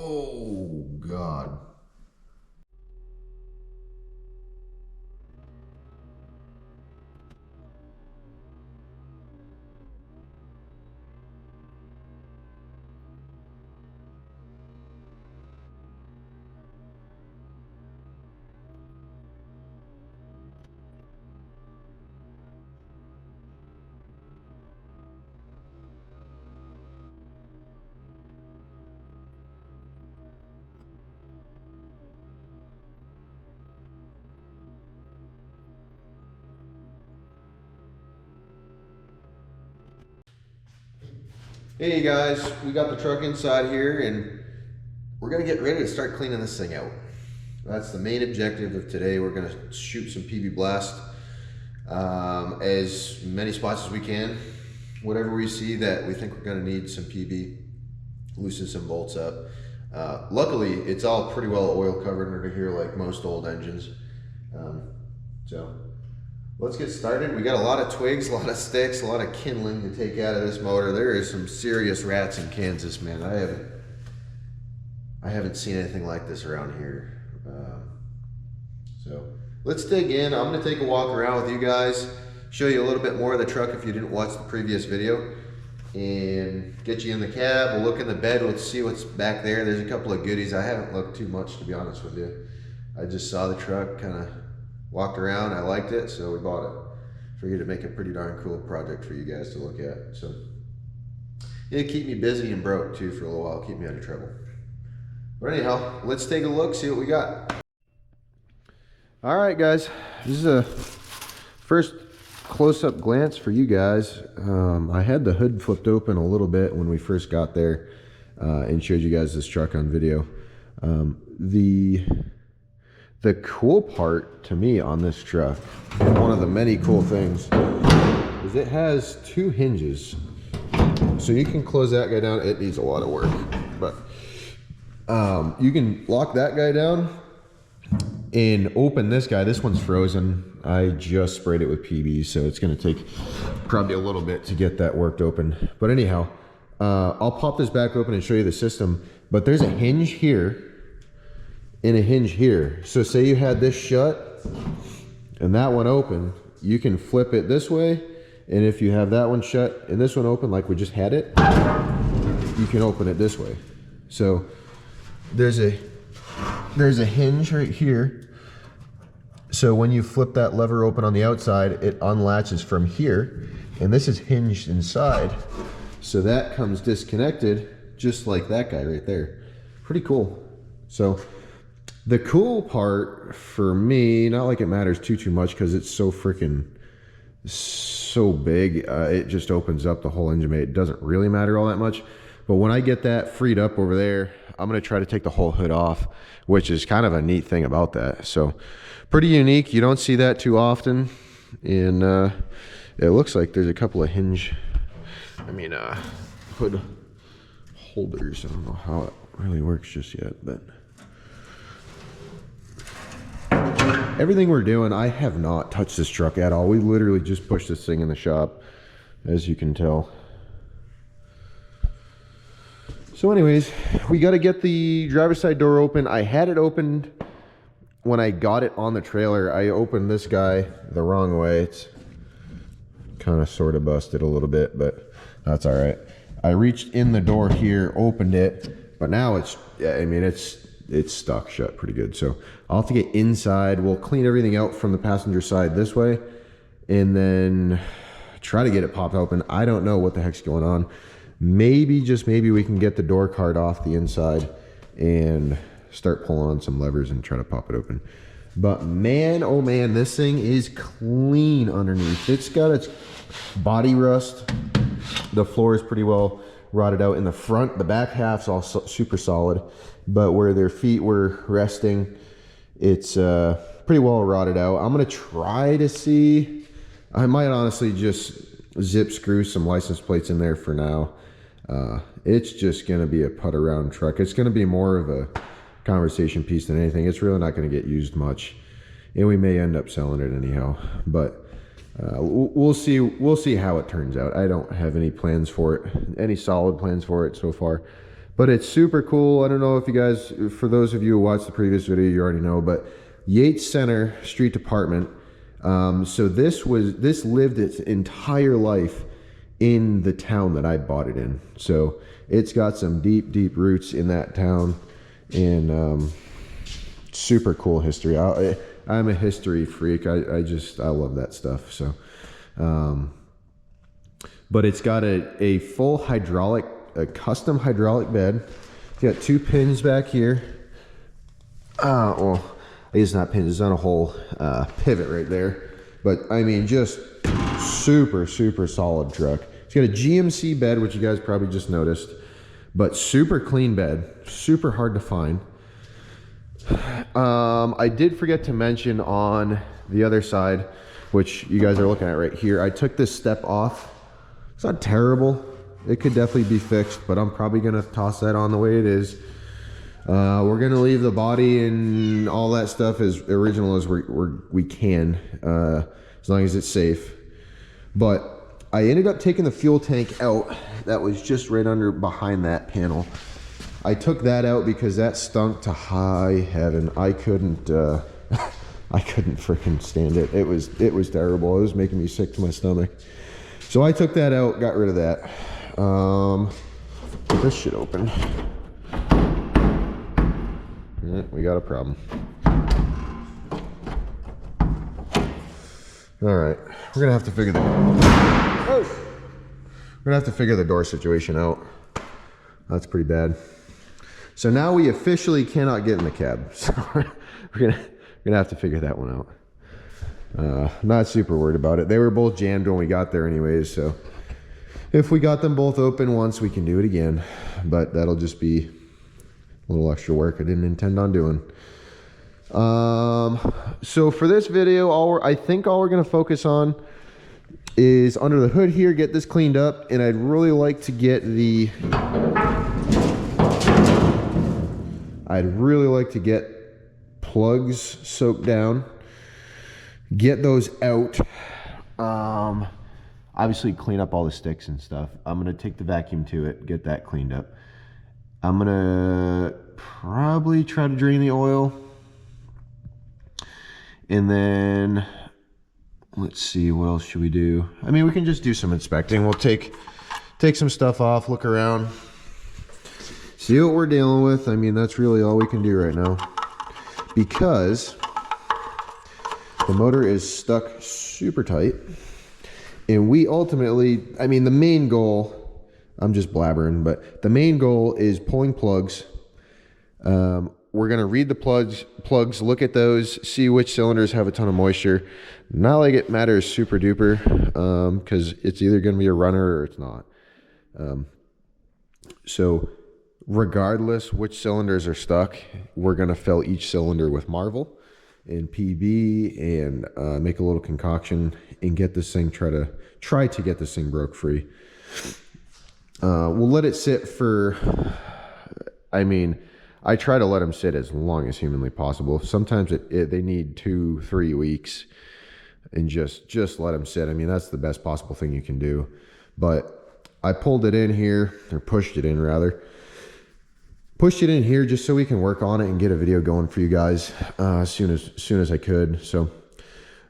Oh, God. Hey guys, we got the truck inside here and we're gonna get ready to start cleaning this thing out. That's the main objective of today. We're gonna shoot some PB blast, as many spots as we can. Whatever we see that we think we're gonna need some PB, loosen some bolts up. Luckily, it's all pretty well oil covered under here like most old engines. So let's get started. We got a lot of twigs, a lot of sticks, a lot of kindling to take out of this motor. There is some serious rats in Kansas, man. I haven't seen anything like this around here. So let's dig in. I'm gonna take a walk around with you guys, show you a little bit more of the truck if you didn't watch the previous video, and get you in the cab. We'll look in the bed, we'll see what's back there. There's a couple of goodies. I haven't looked too much, to be honest with you. I just saw the truck, kind of walked around, I liked it, so we bought it. Figured it'd make a pretty darn cool project for you guys to look at. So it'd keep me busy and broke too for a little while, keep me out of trouble. But anyhow, let's take a look, see what we got. All right, guys, this is a first close-up glance for you guys. I had the hood flipped open a little bit when we first got there and showed you guys this truck on video. The cool part to me on this truck, one of the many cool things, is it has two hinges. So you can close that guy down. It needs a lot of work, but you can lock that guy down and open this guy. This one's frozen. I just sprayed it with PB, so it's gonna take probably a little bit to get that worked open. But anyhow, I'll pop this back open and show you the system. But there's a hinge here and a hinge here. So say you had this shut and that one open, you can flip it this way, and if you have that one shut and this one open like we just had it, you can open it this way. So there's a hinge right here. So when you flip that lever open on the outside, it unlatches from here, and this is hinged inside. So that comes disconnected just like that guy right there. Pretty cool. So the cool part for me, not like it matters too much because it's so freaking so big, it just opens up the whole engine bay. It doesn't really matter all that much. But when I get that freed up over there, I'm going to try to take the whole hood off, which is kind of a neat thing about that. So pretty unique. You don't see that too often. And it looks like there's a couple of hood holders. I don't know how it really works just yet, but everything we're doing, I have not touched this truck at all. We literally just pushed this thing in the shop, as you can tell. So anyways, we got to get the driver's side door open. I had it opened when I got it on the trailer. I opened this guy the wrong way. It's kind of sort of busted a little bit, but that's all right. I reached in the door here, opened it, but now it's stuck shut pretty good. So I'll have to get inside. We'll clean everything out from the passenger side this way and then try to get it popped open. I don't know what the heck's going on. Maybe, just maybe, we can get the door card off the inside and start pulling on some levers and try to pop it open. But man, oh man, this thing is clean underneath. It's got its body rust. The floor is pretty well rotted out in the front. The back half's all super solid, but where their feet were resting, it's pretty well rotted out. I'm gonna try to see, I might honestly just zip screw some license plates in there for now. It's just gonna be a put around truck. It's gonna be more of a conversation piece than anything. It's really not gonna get used much, and we may end up selling it anyhow, but we'll see how it turns out. I don't have any plans for it, any solid plans for it so far, But it's super cool. I don't know if you guys, for those of you who watched the previous video, you already know, but Yates Center Street Department. So this lived its entire life in the town that I bought it in. So it's got some deep roots in that town, and super cool history. I'm a history freak. I love that stuff. So, but it's got a full hydraulic, a custom hydraulic bed. It's got 2 pins back here. Well, I guess it's not pins, it's on a whole pivot right there. But I mean, just super solid truck. It's got a GMC bed, which you guys probably just noticed, but super clean bed, super hard to find. I did forget to mention on the other side, which you guys are looking at right here, I took this step off. It's not terrible. It could definitely be fixed, but I'm probably gonna toss that on the way it is. We're gonna leave the body and all that stuff as original as we can, as long as it's safe. But I ended up taking the fuel tank out. That was just right under behind that panel. I took that out because that stunk to high heaven. I couldn't I couldn't freaking stand it. It was terrible. It was making me sick to my stomach. So I took that out, got rid of that. Put this shit open. Yeah, we got a problem. All right, we're gonna have to figure the door situation out. That's pretty bad. So now we officially cannot get in the cab. So we're gonna have to figure that one out. Not super worried about it. They were both jammed when we got there anyways, so if we got them both open once, we can do it again. But that'll just be a little extra work I didn't intend on doing. So for this video, I think all we're gonna focus on is under the hood here, get this cleaned up, and I'd really like to get plugs soaked down, get those out. Obviously clean up all the sticks and stuff. I'm gonna take the vacuum to it, get that cleaned up. I'm gonna probably try to drain the oil, and then let's see, what else should we do? I mean, we can just do some inspecting. We'll take some stuff off, look around, see what we're dealing with. I mean, that's really all we can do right now, because the motor is stuck super tight. And we ultimately, I mean, the main goal, I'm just blabbering, but the main goal is pulling plugs. We're gonna read the plugs, look at those, see which cylinders have a ton of moisture. Not like it matters super duper, because it's either gonna be a runner or it's not. So regardless which cylinders are stuck, we're gonna fill each cylinder with Marvel and PB and make a little concoction and get this thing, try to get this thing broke free. We'll let it sit for, I mean, I try to let them sit as long as humanly possible. Sometimes they need 2-3 weeks, and just let them sit. I mean, that's the best possible thing you can do. But I pulled it in here, or pushed it in rather. Pushed it in here just so we can work on it and get a video going for you guys as soon as I could. So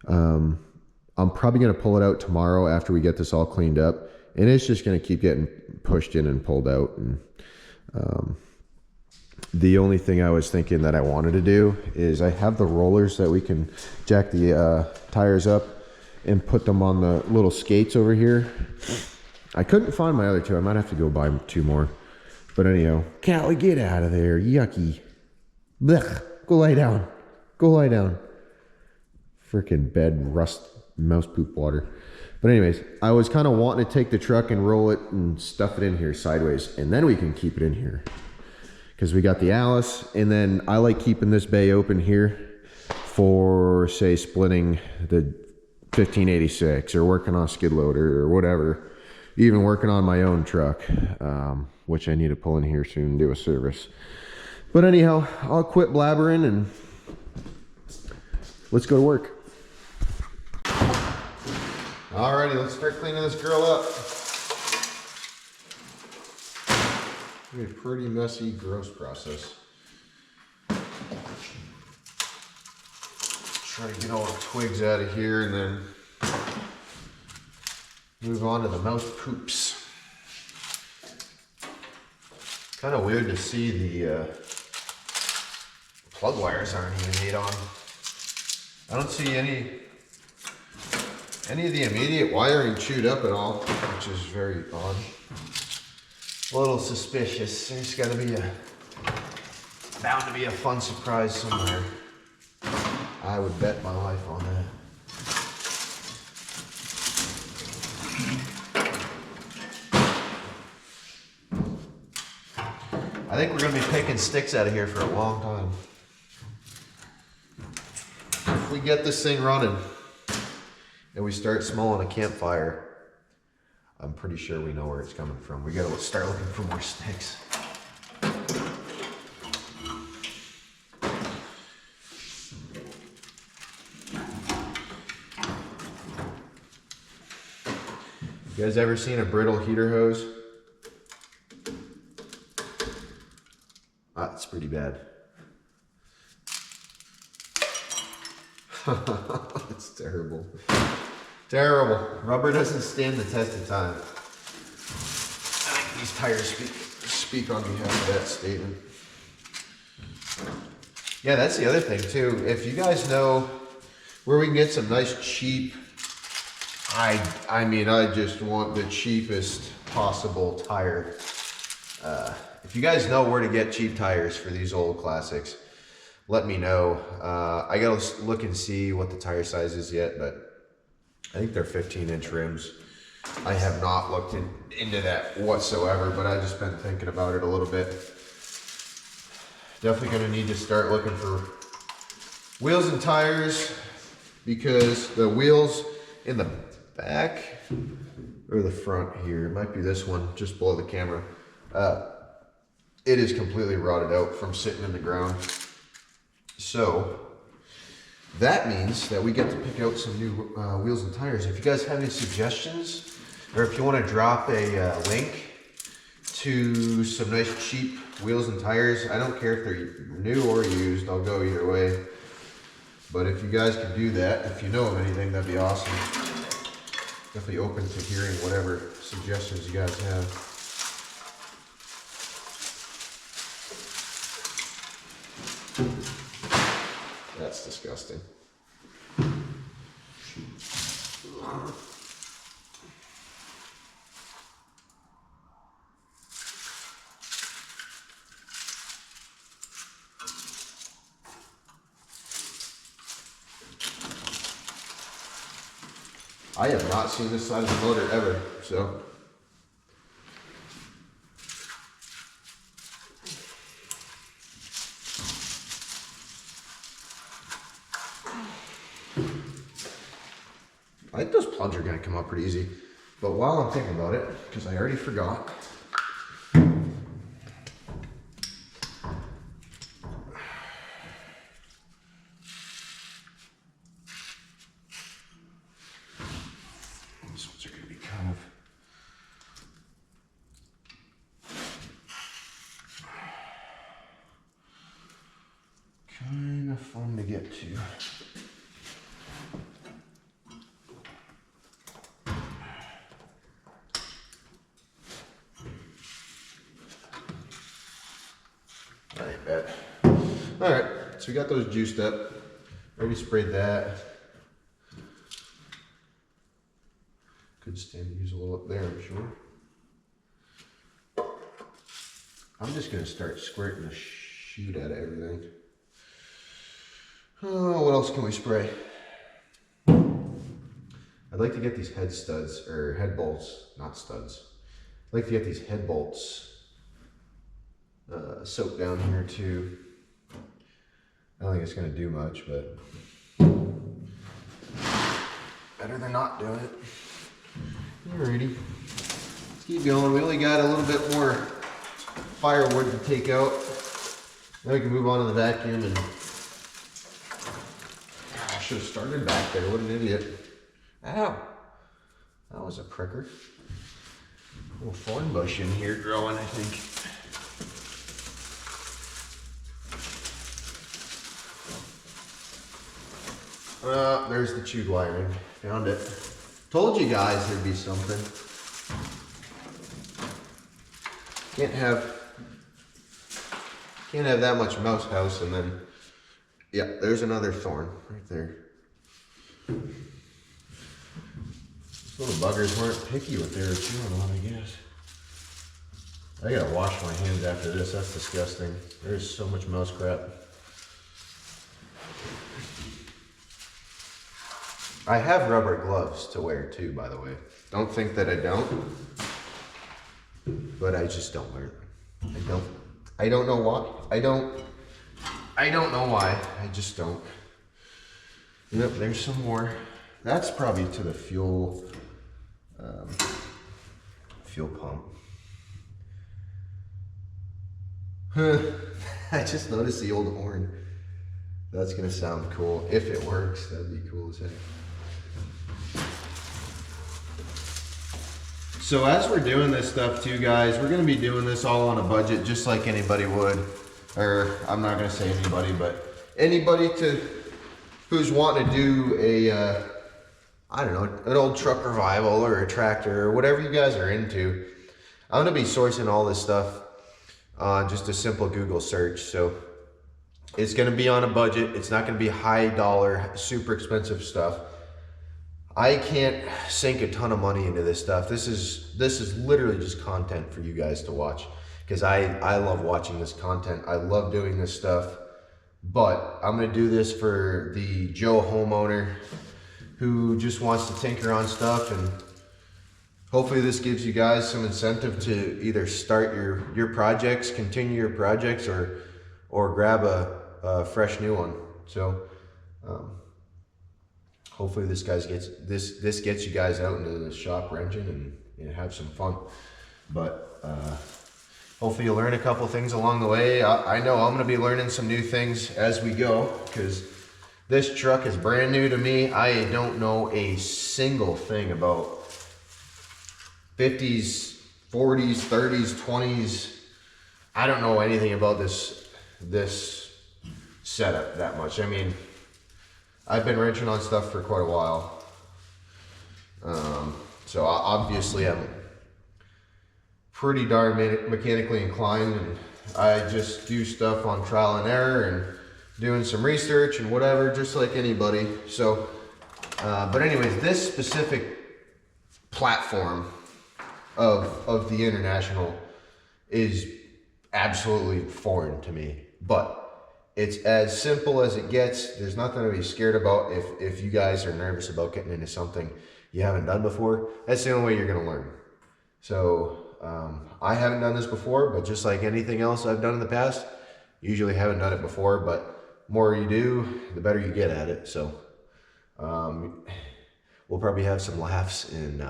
I'm probably gonna pull it out tomorrow after we get this all cleaned up, and it's just gonna keep getting pushed in and pulled out. And the only thing I was thinking that I wanted to do is I have the rollers that we can jack the tires up and put them on the little skates over here. I couldn't find my other 2. I might have to go buy 2 more. But anyhow, Callie, get out of there. Yucky. Blech. Go lie down. Go lie down. Freaking bed rust, mouse poop water. But anyways, I was kind of wanting to take the truck and roll it and stuff it in here sideways, and then we can keep it in here. Because we got the Alice, and then I like keeping this bay open here for, say, splitting the 1586 or working on a skid loader or whatever. Even working on my own truck, which I need to pull in here soon and do a service. But anyhow, I'll quit blabbering and let's go to work. Alrighty, let's start cleaning this girl up. A pretty messy, gross process. Try to get all the twigs out of here and then move on to the mouse poops. Kind of weird to see the plug wires aren't even made on. I don't see any of the immediate wiring chewed up at all, which is very odd. A little suspicious. There's got to be bound to be a fun surprise somewhere. I would bet my life on that. I think we're going to be picking sticks out of here for a long time. If we get this thing running and we start smelling a campfire, I'm pretty sure we know where it's coming from. We got to start looking for more sticks. You guys ever seen a brittle heater hose? It's pretty bad. It's terrible. Terrible. Rubber doesn't stand the test of time. I think these tires speak on behalf of that statement. Yeah, that's the other thing too. If you guys know where we can get some nice cheap, I mean, I just want the cheapest possible tire. If you guys know where to get cheap tires for these old classics, let me know. I gotta look and see what the tire size is yet, but I think they're 15-inch rims. I have not looked into that whatsoever, but I've just been thinking about it a little bit. Definitely gonna need to start looking for wheels and tires, because the wheels in the back or the front here, it might be this one just below the camera, it is completely rotted out from sitting in the ground. So that means that we get to pick out some new wheels and tires. If you guys have any suggestions, or if you want to drop a link to some nice cheap wheels and tires, I don't care if they're new or used, I'll go either way. But if you guys can do that, if you know of anything, that'd be awesome. Definitely open to hearing whatever suggestions you guys have. That's disgusting. I have not seen this side of the motor ever, so. I think those plugs are gonna come up pretty easy. But while I'm thinking about it, because I already forgot, these ones are gonna be kind of fun to get to. All right, so we got those juiced up. Already sprayed that. Could stand to use a little up there, I'm sure. I'm just gonna start squirting the shoot out of everything. Oh, what else can we spray? I'd like to get these head studs, or head bolts, not studs. I'd like to get these head bolts soaked down here too. I don't think it's gonna do much, but better than not doing it. Alrighty, let's keep going. We only got a little bit more firewood to take out. Then we can move on to the vacuum, and I should have started back there. What an idiot. Ow, that was a pricker. A little thorn bush in here growing, I think. There's the chewed wiring. Found it. Told you guys there'd be something. Can't have that much mouse house, and then yeah, there's another thorn right there. These little buggers weren't picky what they were chewing on, I guess. I gotta wash my hands after this. That's disgusting. There's so much mouse crap. I have rubber gloves to wear too, by the way. Don't think that I don't, but I just don't wear them. I don't know why. I don't know why. I just don't. Yep, there's some more. That's probably to the fuel pump. I just noticed the old horn. That's gonna sound cool. If it works, that'd be cool as heck. So as we're doing this stuff too, guys, we're gonna be doing this all on a budget, just like anybody would. Or I'm not gonna say anybody, but anybody who's wanting to do a, I don't know, an old truck revival or a tractor or whatever you guys are into. I'm gonna be sourcing all this stuff on just a simple Google search. So it's gonna be on a budget. It's not gonna be high dollar, super expensive stuff. I can't sink a ton of money into this stuff. This is literally just content for you guys to watch, because I love watching this content. I love doing this stuff, but I'm gonna do this for the Joe homeowner who just wants to tinker on stuff, and hopefully this gives you guys some incentive to either start your projects, continue your projects, or grab a fresh new one. So hopefully this gets you guys out into the shop wrenching and have some fun. But hopefully you'll learn a couple things along the way. I know I'm gonna be learning some new things as we go, because this truck is brand new to me. I don't know a single thing about 50s, 40s, 30s, 20s. I don't know anything about this setup that much. I mean, I've been wrenching on stuff for quite a while. So obviously I'm pretty darn mechanically inclined, and I just do stuff on trial and error and doing some research and whatever, just like anybody. So, but anyways, this specific platform of the International is absolutely foreign to me, but it's as simple as it gets. There's nothing to be scared about. If you guys are nervous about getting into something you haven't done before, that's the only way you're gonna learn. So I haven't done this before, but just like anything else I've done in the past, usually haven't done it before, but more you do, the better you get at it. So we'll probably have some laughs and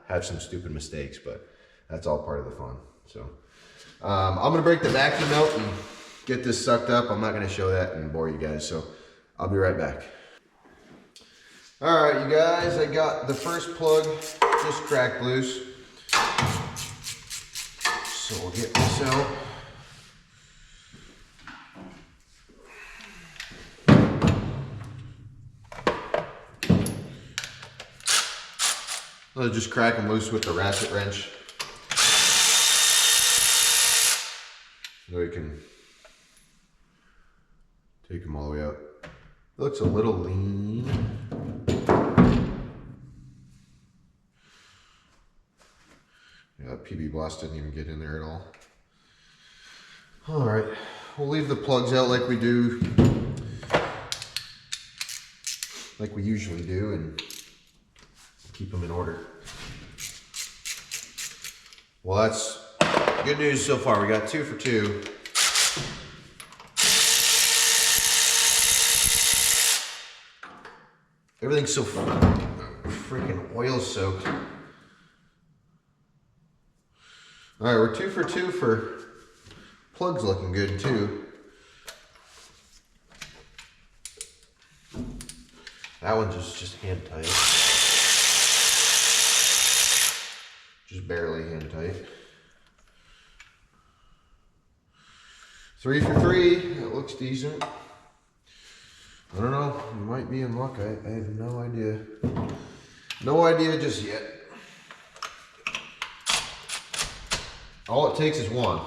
have some stupid mistakes, but that's all part of the fun. So I'm gonna break the vacuum out and get this sucked up. I'm not gonna show that and bore you guys, so I'll be right back. All right, you guys, I got the first plug just cracked loose. So we'll get this out. I'll just crack them loose with the ratchet wrench. So we can take them all the way out. It looks a little lean. Yeah, that PB Blast didn't even get in there at all. All right, we'll leave the plugs out like we do, like we usually do, and keep them in order. Well, that's good news so far. We got 2 for 2. Everything's so freaking oil soaked. All right, we're 2 for 2 for plugs looking good too. That one's just hand tight. Just barely hand tight. 3 for 3, that looks decent. I don't know, you might be in luck. I have no idea. No idea just yet. All it takes is one.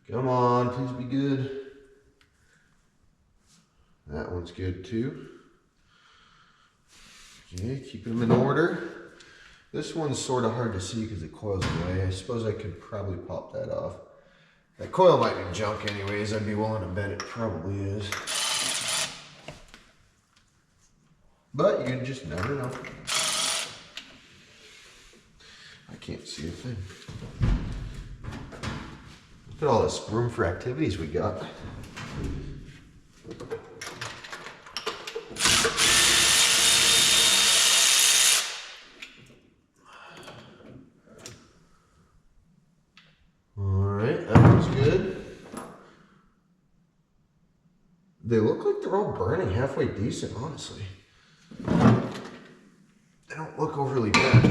Come on, please be good. That one's good too. Okay, keeping them in order. This one's sort of hard to see because the coil's away. I suppose I could probably pop that off. That coil might be junk anyways. I'd be willing to bet it probably is. But you just never know. I can't see a thing. Look at all this room for activities we got. They look like they're all burning halfway decent, honestly. They don't look overly bad.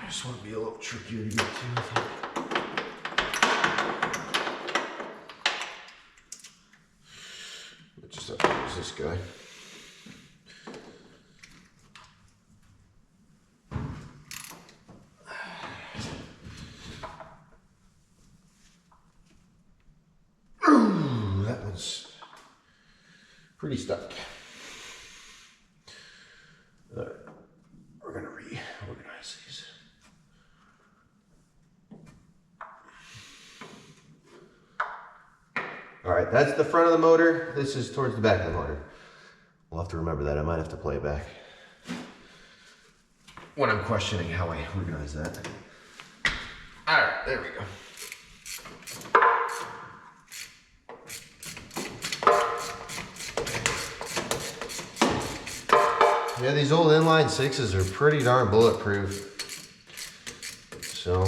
This one would be a little trickier to get to, I think. Just have to use this guy. Pretty stuck. All right, we're gonna reorganize these. All right, that's the front of the motor. This is towards the back of the motor. We'll have to remember that. I might have to play it back when I'm questioning how I organize that. All right, there we go. Yeah, these old inline sixes are pretty darn bulletproof. So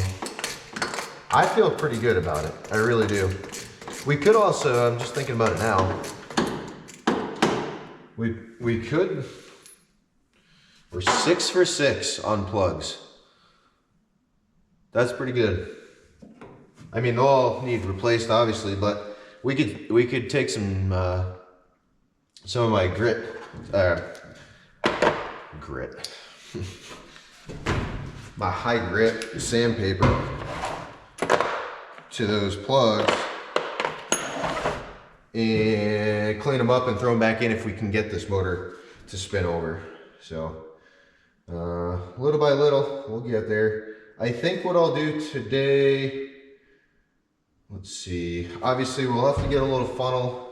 I feel pretty good about it. I really do. We could also, I'm just thinking about it now. We could, we're 6 for 6 on plugs. That's pretty good. I mean, they'll all need replaced obviously, but we could take some of my grit, my high grit sandpaper to those plugs and clean them up and throw them back in if we can get this motor to spin over. So little by little we'll get there. I think what I'll do today, let's see, obviously we'll have to get a little funnel.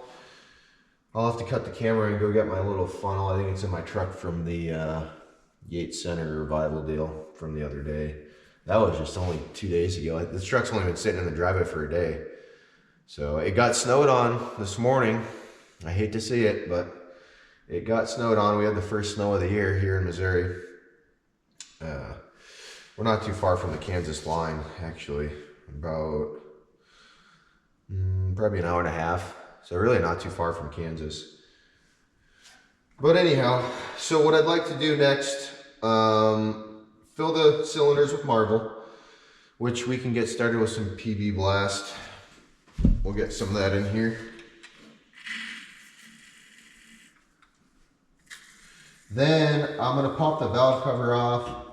I'll have to cut the camera and go get my little funnel. I think it's in my truck from the Yates Center revival deal from the other day. That was just only 2 days ago. This truck's only been sitting in the driveway for a day. So it got snowed on this morning. I hate to see it, but it got snowed on. We had the first snow of the year here in Missouri. We're not too far from the Kansas line, actually. About probably an hour and a half. So really not too far from Kansas. But anyhow, so what I'd like to do next, fill the cylinders with marble, which we can get started with some PB Blast. We'll get some of that in here. Then I'm gonna pop the valve cover off.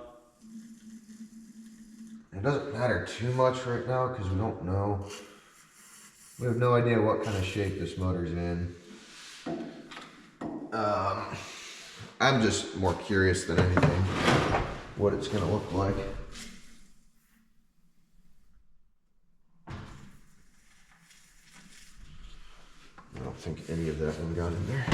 It doesn't matter too much right now because we don't know. We have no idea what kind of shape this motor's in. I'm just more curious than anything what it's gonna look like. I don't think any of that one got in there.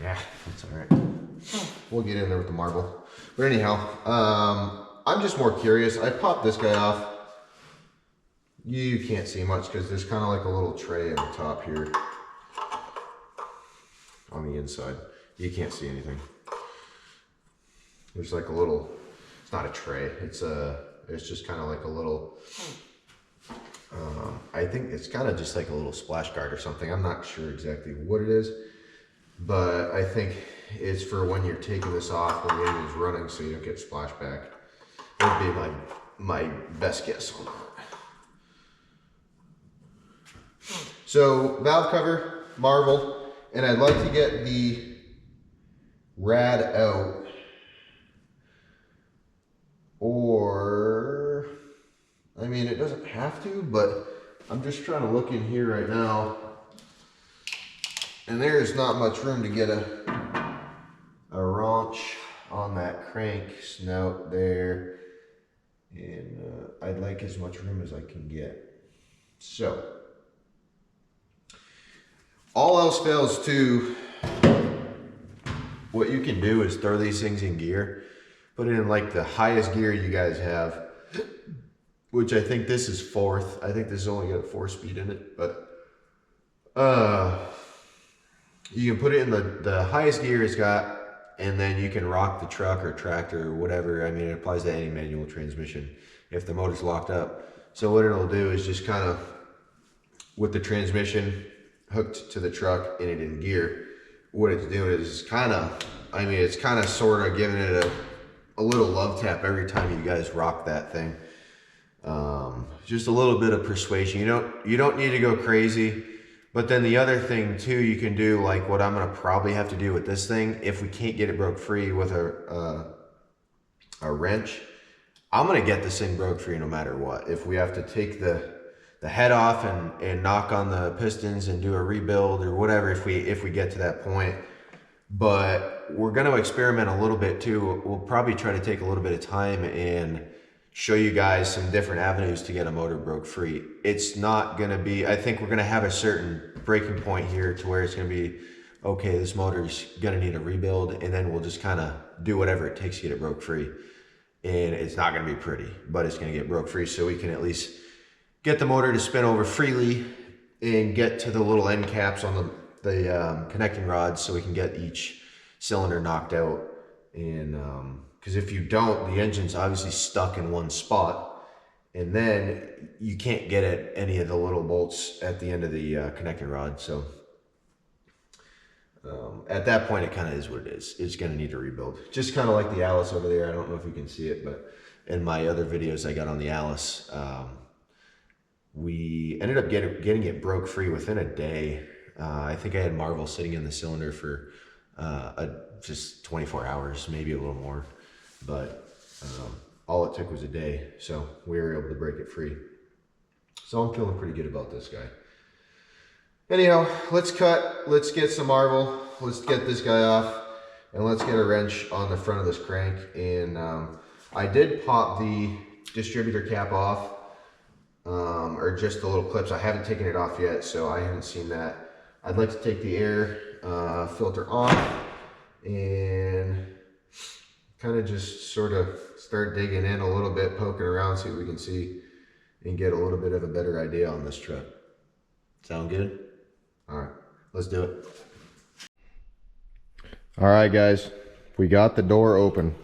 Yeah, that's all right. We'll get in there with the marble. But anyhow, I'm just more curious. I popped this guy off. You can't see much because there's kind of like a little tray on the top here on the inside. You can't see anything. There's like a little it's not a tray. It's just kind of like a little, I think it's kind of just like a little splash guard or something. I'm not sure exactly what it is, but I think it's for when you're taking this off when the engine's running so you don't get splashback. That would be my best guess on that. So valve cover, Marvel, and I'd like to get the rad out, or, I mean, it doesn't have to, but I'm just trying to look in here right now, and there's not much room to get a wrench on that crank snout there, and I'd like as much room as I can get. So, all else fails too, what you can do is throw these things in gear, put it in like the highest gear you guys have, which I think this is 4th. I think this has only got 4-speed in it, but you can put it in the highest gear it's got, and then you can rock the truck or tractor or whatever. I mean, it applies to any manual transmission if the motor's locked up. So what it'll do is just kind of, with the transmission hooked to the truck and it in gear, what it's doing is kind of, I mean, it's kind of sort of giving it a little love tap every time you guys rock that thing. Just a little bit of persuasion. You don't need to go crazy. But then the other thing too, you can do like what I'm gonna probably have to do with this thing, if we can't get it broke free with a wrench, I'm gonna get this thing broke free no matter what. If we have to take the head off and knock on the pistons and do a rebuild or whatever, if we get to that point. But we're gonna experiment a little bit too. We'll probably try to take a little bit of time and show you guys some different avenues to get a motor broke free. It's not gonna be, I think we're gonna have a certain breaking point here to where it's gonna be, okay, this motor's gonna need a rebuild, and then we'll just kind of do whatever it takes to get it broke free. And it's not gonna be pretty, but it's gonna get broke free so we can at least get the motor to spin over freely and get to the little end caps on the connecting rods so we can get each cylinder knocked out. And because if you don't, the engine's obviously stuck in one spot, and then you can't get at any of the little bolts at the end of the connecting rod. So at that point, it kind of is what it is. It's going to need a rebuild. Just kind of like the Alice over there. I don't know if you can see it, but in my other videos I got on the Alice, we ended up getting it broke free within a day. I think I had Marvel sitting in the cylinder for just 24 hours, maybe a little more. But all it took was a day, so we were able to break it free. So I'm feeling pretty good about this guy. Anyhow, let's get some Marvel, let's get this guy off, and let's get a wrench on the front of this crank. And I did pop the distributor cap off, or just the little clips. I haven't taken it off yet, so I haven't seen that. I'd like to take the air filter off and kind of just sort of start digging in a little bit, poking around, see what we can see, and get a little bit of a better idea on this truck. Sound good? All right, let's do it. All right, guys, we got the door open.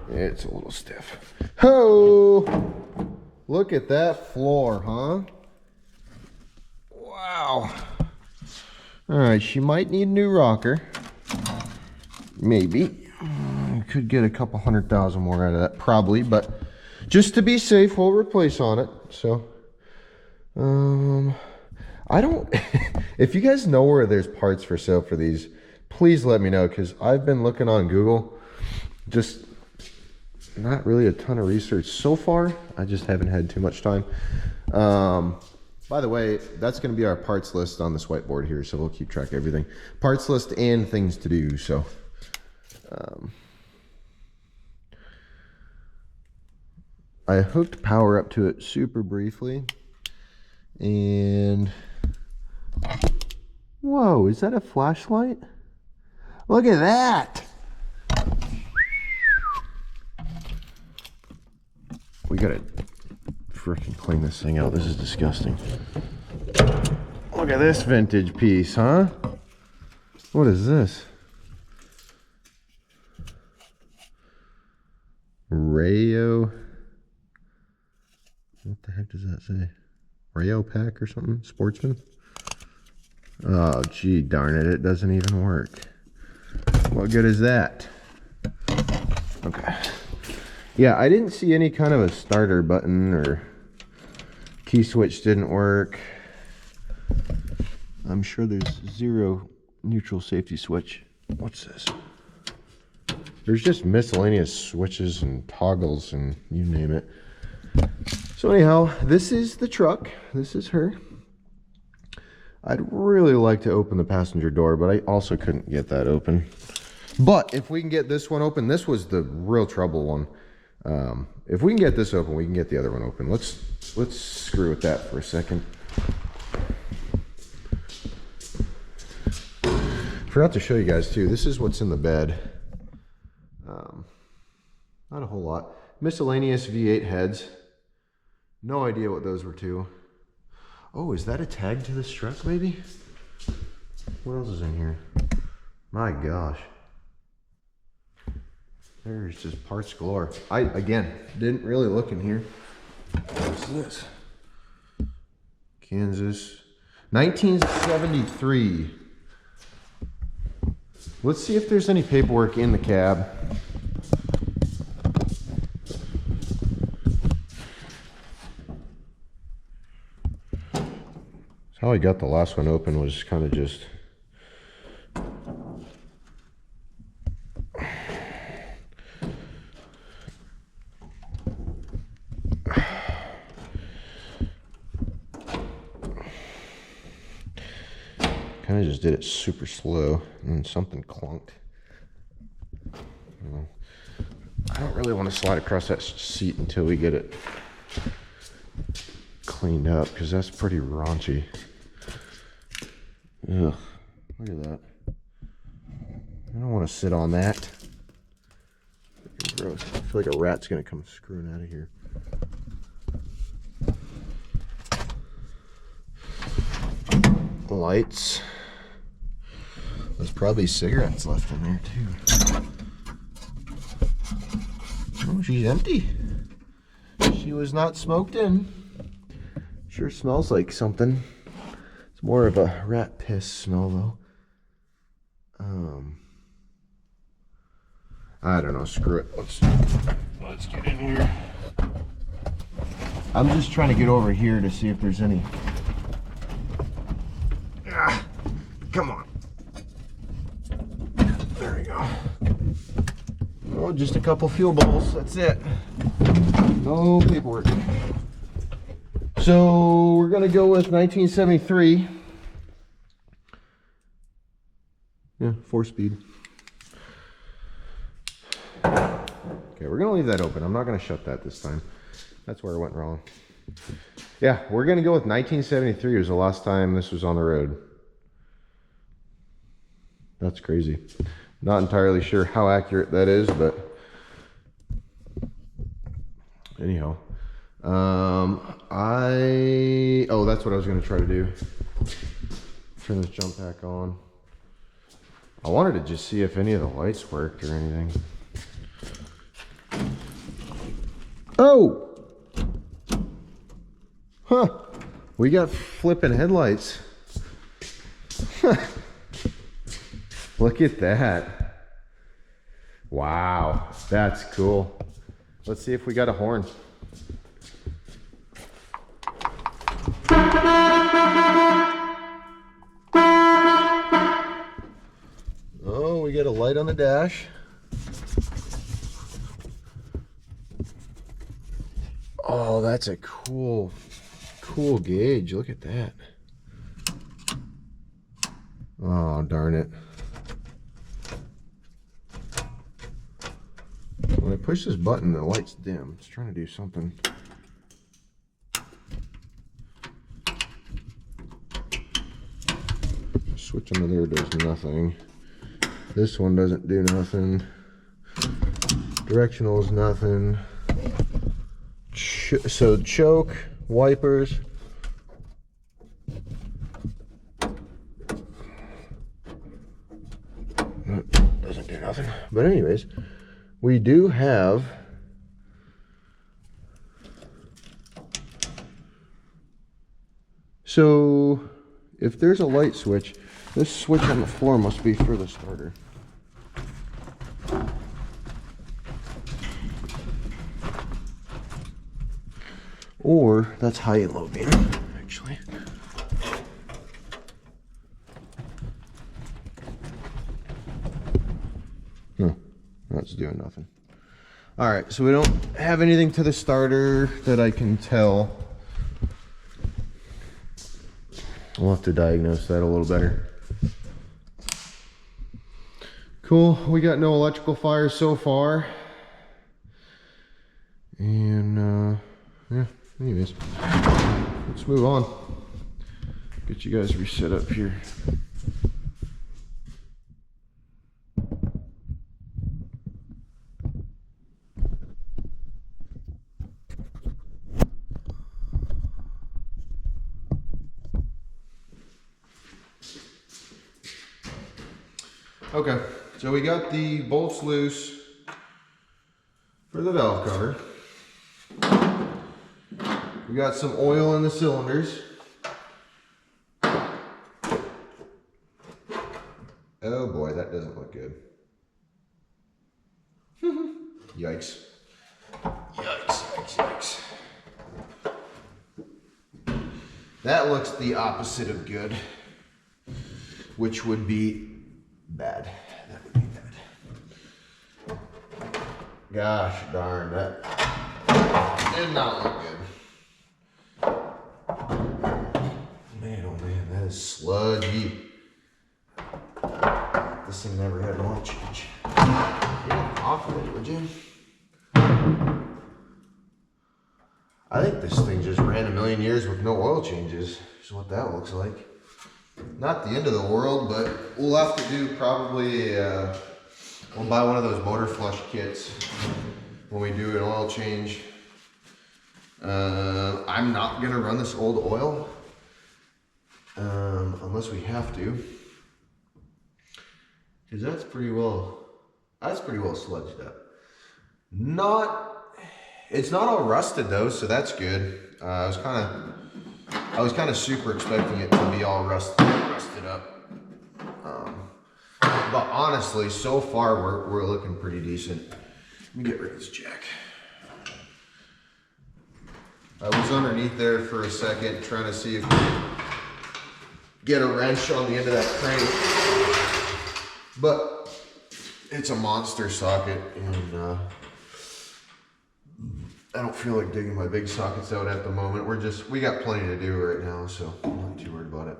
It's a little stiff. Ho! Look at that floor, huh? Wow. All right, she might need a new rocker. Maybe. Could get a couple 100,000 more out of that, probably, but just to be safe, we'll replace on it. So, I don't, if you guys know where there's parts for sale for these, please let me know, because I've been looking on Google, just not really a ton of research so far. I just haven't had too much time. By the way, that's going to be our parts list on this whiteboard here, so we'll keep track of everything. Parts list and things to do, so. I hooked power up to it super briefly, and whoa, is that a flashlight? Look at that! We gotta freaking clean this thing out. This is disgusting. Look at this vintage piece, huh? What is this? Rayo. What the heck does that say? Rayo pack or something? Sportsman? Oh, gee darn it. It doesn't even work. What good is that? Okay. Yeah, I didn't see any kind of a starter button, or key switch didn't work. I'm sure there's 0 neutral safety switch. What's this? There's just miscellaneous switches and toggles and you name it. So anyhow, this is the truck. This is her. I'd really like to open the passenger door, but I also couldn't get that open. But if we can get this one open, this was the real trouble one. If we can get this open, we can get the other one open. Let's screw with that for a second. Forgot to show you guys too. This is what's in the bed. Not a whole lot. Miscellaneous V8 heads. No idea what those were to. Oh, is that a tag to this truck maybe? What else is in here? My gosh. There's just parts galore. I, again, didn't really look in here. What's this? Kansas. 1973. Let's see if there's any paperwork in the cab. How I got the last one open was kind of just did it super slow and something clunked. I don't really want to slide across that seat until we get it cleaned up, because that's pretty raunchy. Ugh, look at that. I don't want to sit on that. Gross. I feel like a rat's gonna come screwing out of here. Lights. There's probably cigarettes left in there too. Oh, she's empty. She was not smoked in. Sure smells like something. It's more of a rat piss smell though. I don't know, screw it. Let's get in here. I'm just trying to get over here to see if there's any. Come on. There we go. Oh, just a couple fuel bowls. That's it. No paperwork. So we're gonna go with 1973. Yeah, 4-speed. Okay, we're gonna leave that open. I'm not gonna shut that this time. That's where it went wrong. Yeah, we're gonna go with 1973. It was the last time this was on the road. That's crazy. Not entirely sure how accurate that is, but anyhow. Oh, that's what I was going to try to do. Turn this jump pack on. I wanted to just see if any of the lights worked or anything. Oh! Huh. We got flipping headlights. Look at that. Wow, that's cool. Let's see if we got a horn. Oh, we got a light on the dash. Oh, that's a cool gauge. Look at that. Oh, darn it. When I push this button, the light's dim. It's trying to do something. Switch on there does nothing. This one doesn't do nothing. Directional is nothing. So choke, wipers. Doesn't do nothing. But anyways, we do have So if there's a light switch, this switch on the floor must be for the starter. Or that's high and low beam, actually. No, that's doing nothing. All right, so we don't have anything to the starter that I can tell. We'll have to diagnose that a little better. Cool, we got no electrical fires so far. And yeah, anyways, let's move on. Get you guys reset up here. Okay, so we got the bolts loose for the valve cover. We got some oil in the cylinders. Oh boy, that doesn't look good. Yikes. Yikes, yikes, yikes. That looks the opposite of good, which would be bad. That would be bad. Gosh darn, that did not look good. Man, oh man, that is sludgy. This thing never had an oil change. Get off of it, would you? I think this thing just ran a million years with no oil changes, is what that looks like. Not the end of the world, but we'll have to do probably, we'll buy one of those motor flush kits when we do an oil change. I'm not gonna run this old oil, unless we have to. Cause that's pretty well sludged up. It's not all rusted though, so that's good. I was kind of super expecting it to be all rusted up. But honestly, so far we're looking pretty decent. Let me get rid of this jack. I was underneath there for a second trying to see if we could get a wrench on the end of that crank. But it's a monster socket, and I don't feel like digging my big sockets out at the moment. We got plenty to do right now, so I'm not too worried about it.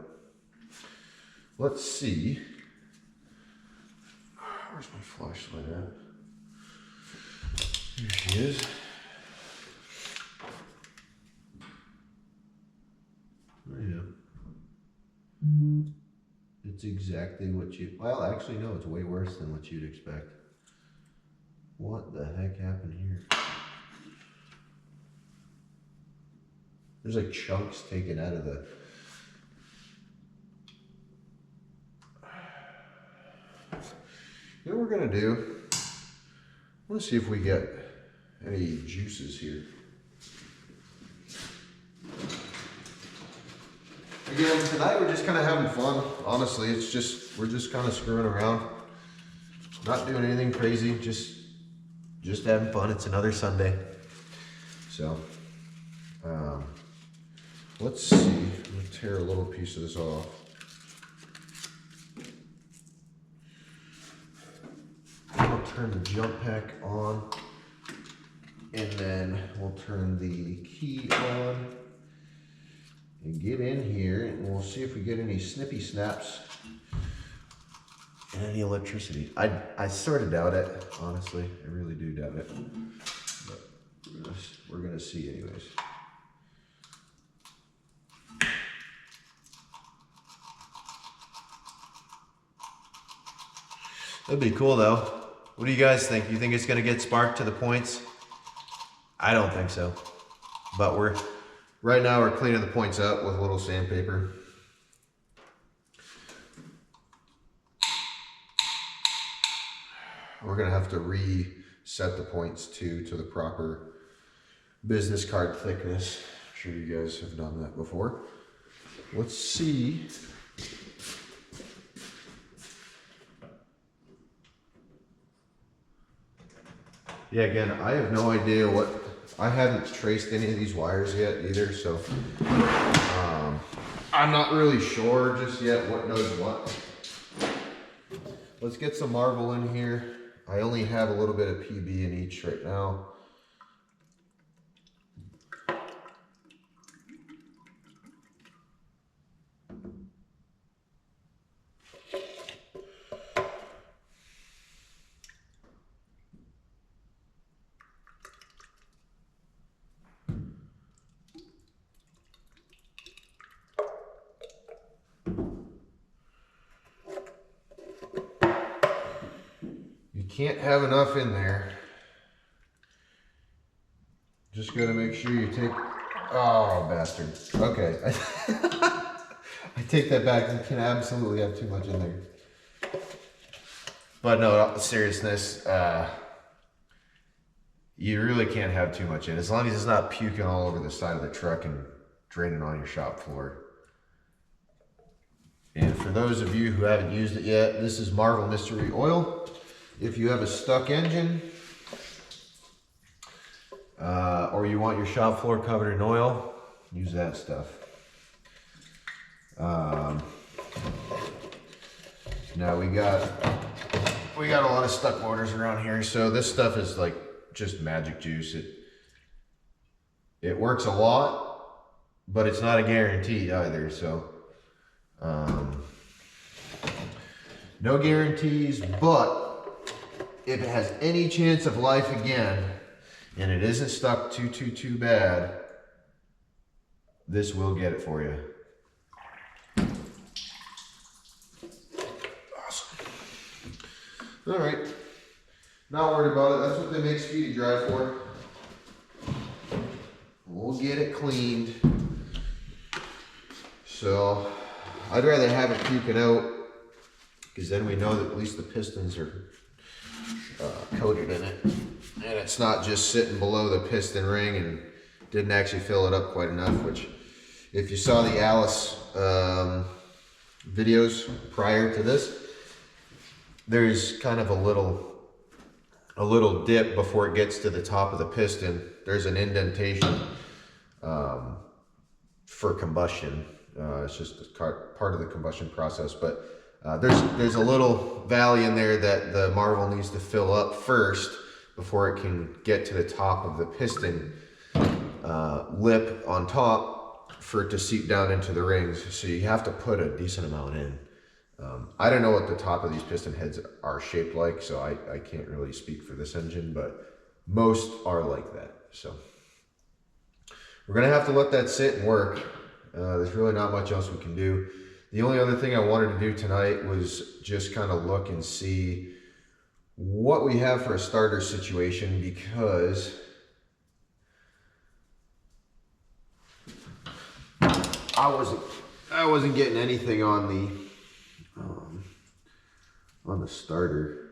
Let's see. Where's my flashlight at? Here she is. Oh yeah. It's exactly what you, well actually no, it's way worse than what you'd expect. What the heck happened here? There's like chunks taken out of the... You know what we're gonna do? I want to see if we get any juices here. Again, tonight we're just kind of having fun. Honestly, we're just kind of screwing around. Not doing anything crazy, just having fun. It's another Sunday. So, let's see. I'm gonna tear a little piece of this off. I'll turn the jump pack on, and then we'll turn the key on and get in here, and we'll see if we get any snippy snaps and any electricity. I sort of doubt it, honestly. I really do doubt it. But we're gonna see anyways. That'd be cool though. What do you guys think? You think it's gonna get sparked to the points? I don't think so. But right now we're cleaning the points up with a little sandpaper. We're gonna have to reset the points to the proper business card thickness. I'm sure you guys have done that before. let's see. Yeah, again, I have no idea what, I haven't traced any of these wires yet either, so I'm not really sure just yet what knows what. Let's get some marble in here. I only have a little bit of PB in each right now. Can't have enough in there. Just gotta make sure you take, oh bastard. Okay. I take that back. You can absolutely have too much in there. But no, seriousness, you really can't have too much in. As long as it's not puking all over the side of the truck and draining on your shop floor. And for those of you who haven't used it yet, this is Marvel Mystery Oil. If you have a stuck engine, or you want your shop floor covered in oil, use that stuff. Now we got a lot of stuck motors around here, so this stuff is like just magic juice. It works a lot, but it's not a guarantee either. So no guarantees, but if it has any chance of life again, and it isn't stuck too bad, this will get it for you. Awesome. All right, not worried about it. That's what they make Speedy Dry for. We'll get it cleaned. So I'd rather have it puking out, because then we know that at least the pistons are coated in it, and it's not just sitting below the piston ring and didn't actually fill it up quite enough. Which, if you saw the Alice videos prior to this, there's kind of a little dip before it gets to the top of the piston. There's an indentation for combustion. It's just part of the combustion process, but there's a little valley in there that the Marvel needs to fill up first before it can get to the top of the piston lip on top for it to seep down into the rings. So you have to put a decent amount in. I don't know what the top of these piston heads are shaped like, so I can't really speak for this engine, but most are like that. So we're gonna have to let that sit and work. There's really not much else we can do. The only other thing I wanted to do tonight was just kind of look and see what we have for a starter situation, because I wasn't getting anything on the starter,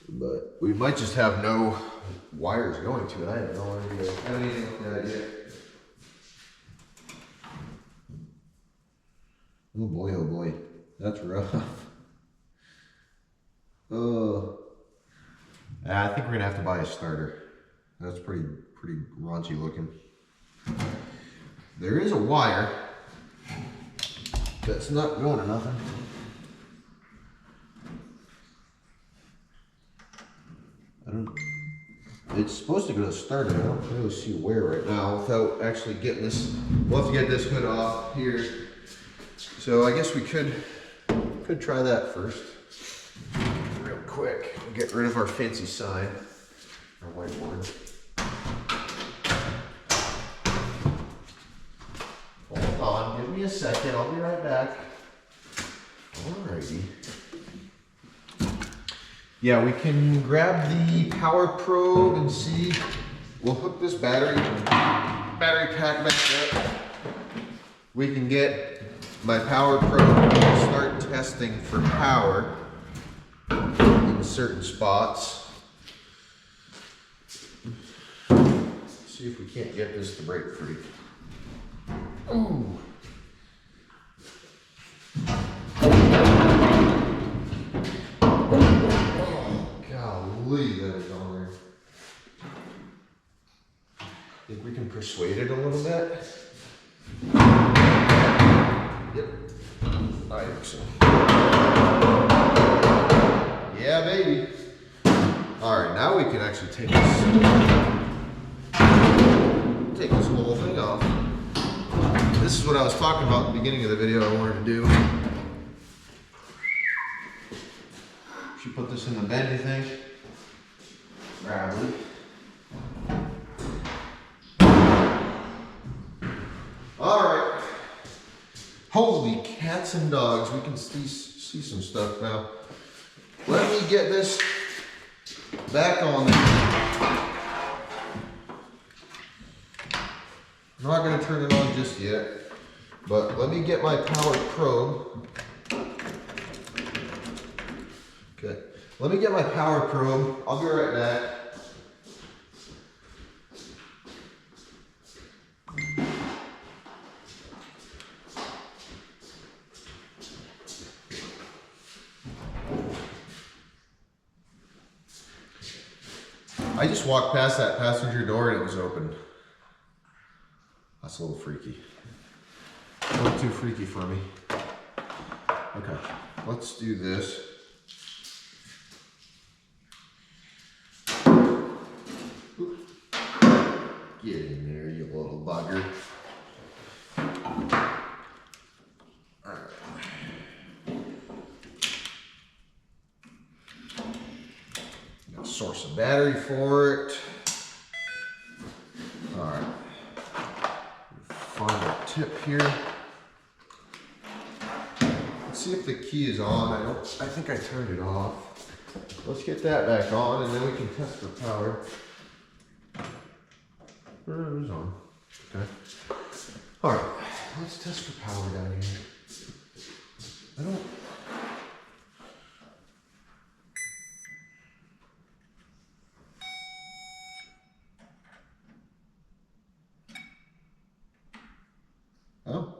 but we might just have no wires going to it. I have no idea. I haven't even looked at it yet. Oh boy, that's rough. Oh, I think we're gonna have to buy a starter. That's pretty raunchy looking. There is a wire that's not going to nothing. It's supposed to go to the starter. I don't really see where right now without actually getting this. We'll have to get this hood off here. So I guess we could try that first. Real quick. We'll get rid of our fancy sign, our whiteboard. Hold on, give me a second. I'll be right back. Alrighty. Yeah, we can grab the power probe and see. We'll hook this battery pack back up. We can get my power probe and start testing for power in certain spots. See if we can't get this to break free. Ooh. Golly, that is on there. Think we can persuade it a little bit? Yep, I think so. Yeah, baby. All right, now we can actually take this whole thing off. This is what I was talking about at the beginning of the video I wanted to do. Should put this in the bed, you think? Probably. All right. Holy cats and dogs, we can see some stuff now. Let me get this back on there. I'm not going to turn it on just yet, but let me get my power probe. Okay, let me get my power probe. I'll be right back. I just walked past that passenger door and it was open. That's a little freaky. A little too freaky for me. Okay, let's do this. Get in there, you little bugger. All right. Got a source of battery for it. All right. Find a tip here. Let's see if the key is on. I think I turned it off. Let's get that back on and then we can test for power. It was on. Okay. All right. Let's test for power down here. I don't. Oh,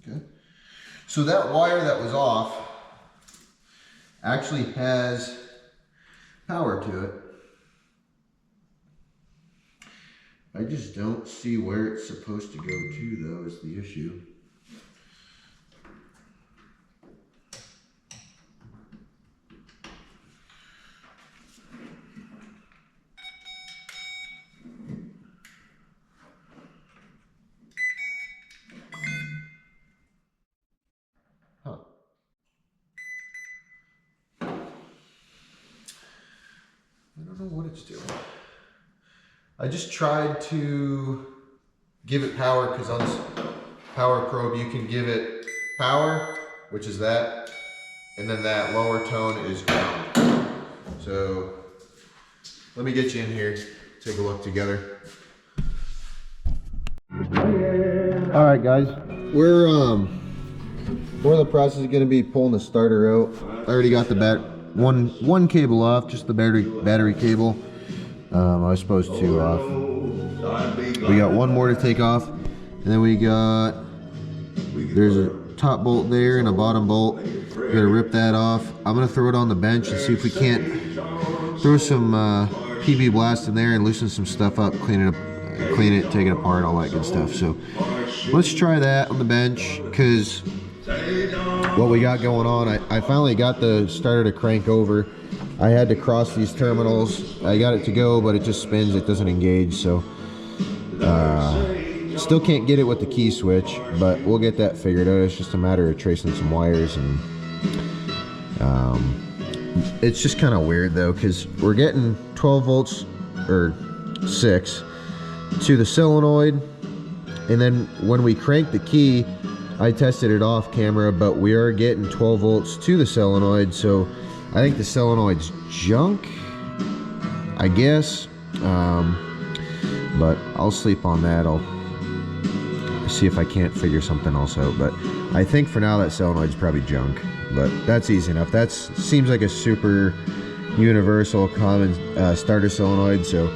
okay. So that wire that was off actually has power to it. I just don't see where it's supposed to go to, though, is the issue. Huh. I don't know what it's doing. I just tried to give it power because on this power probe you can give it power, which is that, and then that lower tone is ground. So let me get you in here, take a look together. All right, guys, we're in the process of going to be pulling the starter out. I already got the one cable off, just the battery cable. I was supposed to off. We got one more to take off, and then there's a top bolt there and a bottom bolt. We're gonna rip that off. I'm gonna throw it on the bench and see if we can't throw some PB blast in there and loosen some stuff up, clean it, take it apart, all that good stuff. So let's try that on the bench, because what we got going on, I finally got the starter to crank over. I had to cross these terminals. I got it to go, but it just spins, it doesn't engage. So still can't get it with the key switch, but we'll get that figured out. It's just a matter of tracing some wires, and it's just kind of weird though, because we're getting 12 volts or 6 to the solenoid, and then when we crank the key, I tested it off camera, but we are getting 12 volts to the solenoid. So I think the solenoid's junk, I guess, but I'll sleep on that. I'll see if I can't figure something else out, but I think for now that solenoid's probably junk, but that's easy enough. That seems like a super universal common starter solenoid, so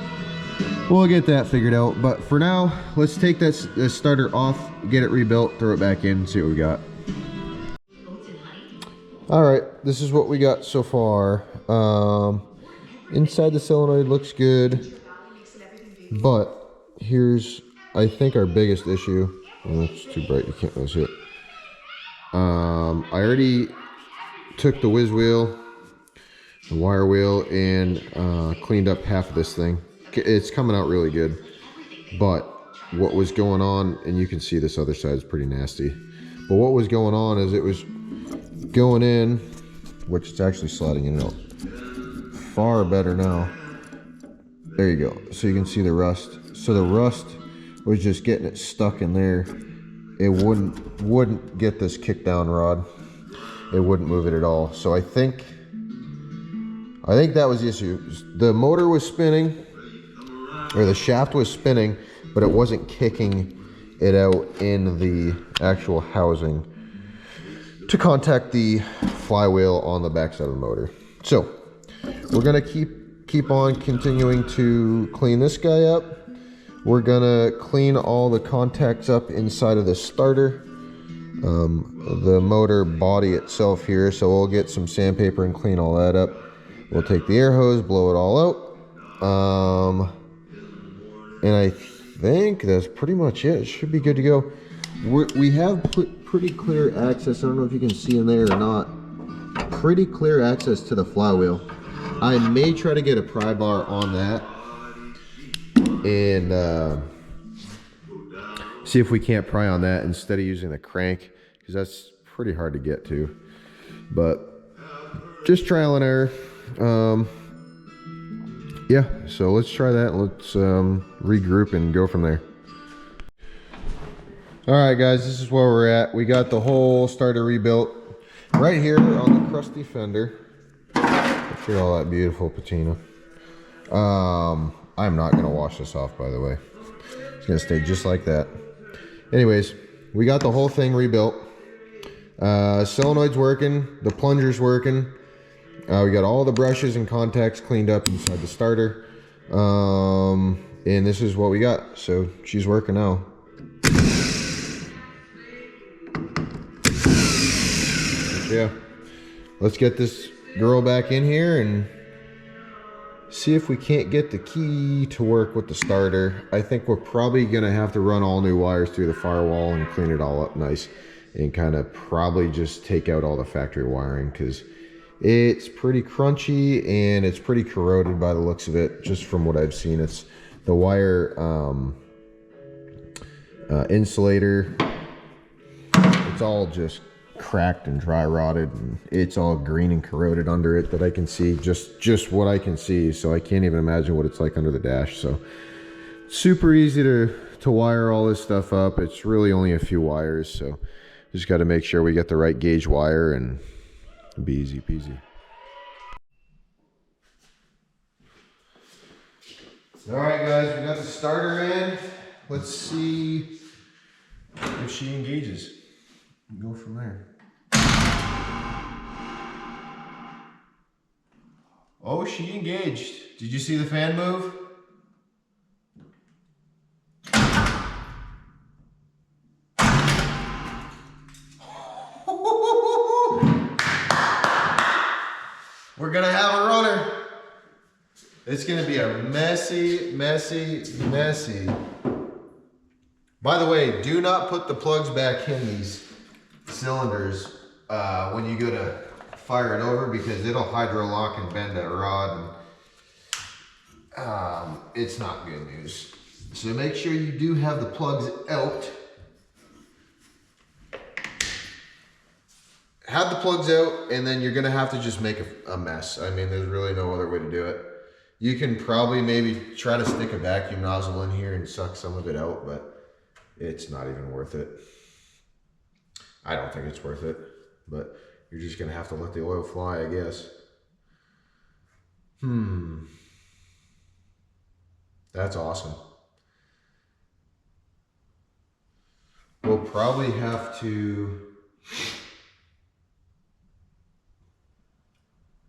we'll get that figured out. But for now, let's take this starter off, get it rebuilt, throw it back in, see what we got. All right, this is what we got so far. Inside the solenoid looks good, but here's, I think, our biggest issue. Oh, it's too bright, you can't really see it. I already took the whiz wheel, the wire wheel, and cleaned up half of this thing. It's coming out really good, but what was going on, and you can see this other side is pretty nasty, but what was going on is it was going in, which it's actually sliding in and out far better now. There you go. So you can see the rust. So the rust was just getting it stuck in there. It wouldn't get this kick down rod. It wouldn't move it at all. So I think that was the issue. The motor was spinning, or the shaft was spinning, but it wasn't kicking it out in the actual housing to contact the flywheel on the backside of the motor. So we're gonna keep on continuing to clean this guy up. We're gonna clean all the contacts up inside of the starter, the motor body itself here. So we'll get some sandpaper and clean all that up. We'll take the air hose, blow it all out. And I think that's pretty much it. It should be good to go. We have pretty clear access. I don't know if you can see in there or not. Pretty clear access to the flywheel. I may try to get a pry bar on that and see if we can't pry on that instead of using the crank, because that's pretty hard to get to. But just trial and error. Yeah, so let's try that. Let's regroup and go from there. All right, guys, this is where we're at. We got the whole starter rebuilt right here on the crusty fender. Look at all that beautiful patina. I'm not gonna wash this off, by the way. It's gonna stay just like that. Anyways, we got the whole thing rebuilt. Solenoid's working, the plunger's working. We got all the brushes and contacts cleaned up inside the starter. And this is what we got. So she's working now. Yeah, let's get this girl back in here and see if we can't get the key to work with the starter. I think we're probably gonna have to run all new wires through the firewall and clean it all up nice, and kind of probably just take out all the factory wiring, because it's pretty crunchy and it's pretty corroded by the looks of it, just from what I've seen. It's the wire insulator, it's all just cracked and dry rotted, and it's all green and corroded under it that I can see, just what I can see. So I can't even imagine what it's like under the dash. So super easy to wire all this stuff up. It's really only a few wires, so just got to make sure we get the right gauge wire and it'll be easy peasy. All right, guys, we got the starter in. Let's see if she engages and go from there. Oh, she engaged. Did you see the fan move? We're gonna have a runner. It's gonna be a messy. By the way, do not put the plugs back in these cylinders when you go to fire it over, because it'll hydro lock and bend that rod, and it's not good news. So make sure you do have the plugs out. Have the plugs out, and then you're gonna have to just make a mess. I mean, there's really no other way to do it. You can probably maybe try to stick a vacuum nozzle in here and suck some of it out, but it's not even worth it. I don't think it's worth it, but you're just gonna have to let the oil fly, I guess. That's awesome. We'll probably have to,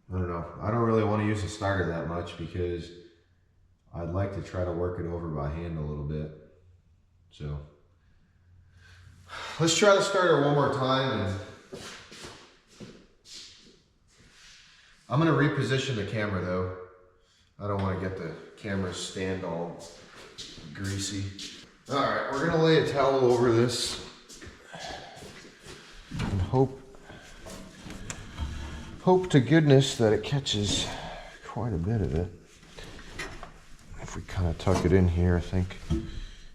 I don't know. I don't really want to use the starter that much, because I'd like to try to work it over by hand a little bit. So let's try to start it one more time, and I'm gonna reposition the camera though. I don't want to get the camera stand all greasy. All right, we're gonna lay a towel over this and hope to goodness that it catches quite a bit of it. If we kind of tuck it in here, I think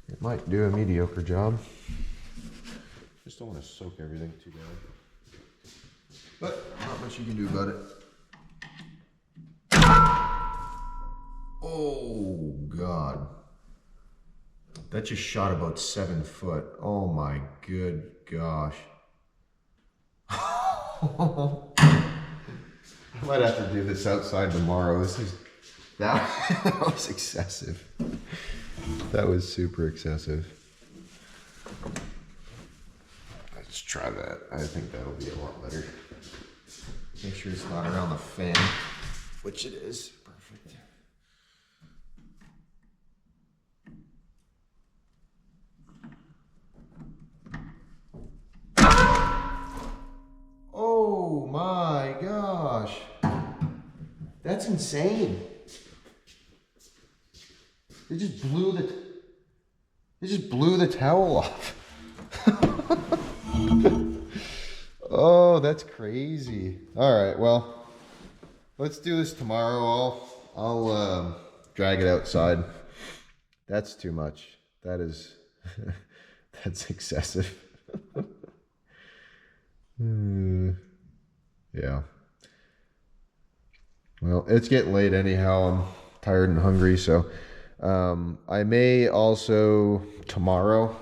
it might do a mediocre job. Just don't want to soak everything too bad. But not much you can do about it. Oh God. That just shot about 7 foot. Oh my good gosh. I might have to do this outside tomorrow. That was excessive. That was super excessive. Let's try that. I think that'll be a lot better. Make sure it's not around the fan, which it is. Perfect. Oh my gosh. That's insane. It just blew the towel off. Oh, that's crazy. All right, well, let's do this tomorrow. I'll drag it outside. That's too much. That is that's excessive. Yeah. Well, it's getting late anyhow. I'm tired and hungry, so I may also tomorrow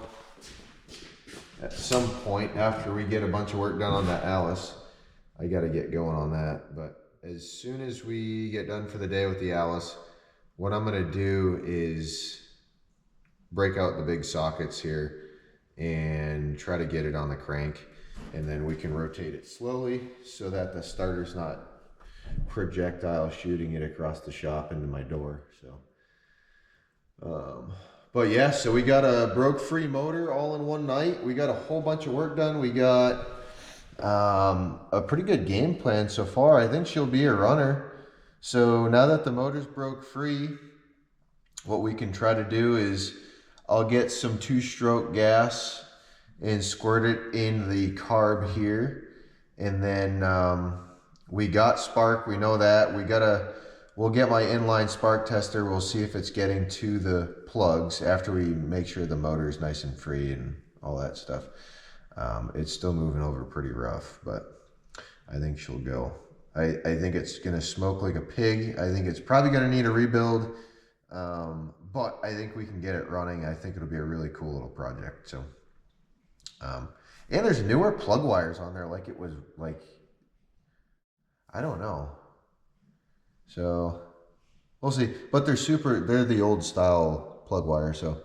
at some point after we get a bunch of work done on that Alice. I got to get going on that, but as soon as we get done for the day with the Alice, what I'm going to do is break out the big sockets here and try to get it on the crank, and then we can rotate it slowly so that the starter's not projectile shooting it across the shop into my door. So but yeah, so we got a broke free motor all in one night. We got a whole bunch of work done. We got a pretty good game plan so far. I think she'll be a runner. So now that the motor's broke free, what we can try to do is I'll get some 2-stroke gas and squirt it in the carb here, and then we got spark, we know that. We'll get my inline spark tester. We'll see if it's getting to the plugs after we make sure the motor is nice and free and all that stuff. It's still moving over pretty rough, but I think she'll go. I think it's gonna smoke like a pig. I think it's probably gonna need a rebuild, but I think we can get it running. I think it'll be a really cool little project. So, and there's newer plug wires on there, like it was like, I don't know. So we'll see, but they're the old style plug wire. So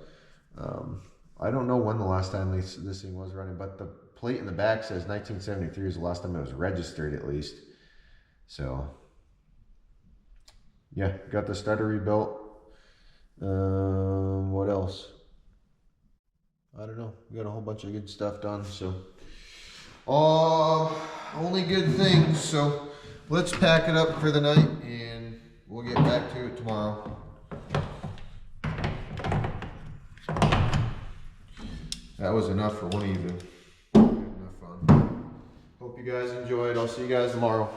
I don't know when the last time this thing was running, but the plate in the back says 1973 is the last time it was registered, at least. So yeah, got the starter rebuilt. What else? I don't know. We got a whole bunch of good stuff done. So only good things. So let's pack it up for the night and we'll get back to it tomorrow. That was enough for one evening. Enough fun. Hope you guys enjoyed. I'll see you guys tomorrow.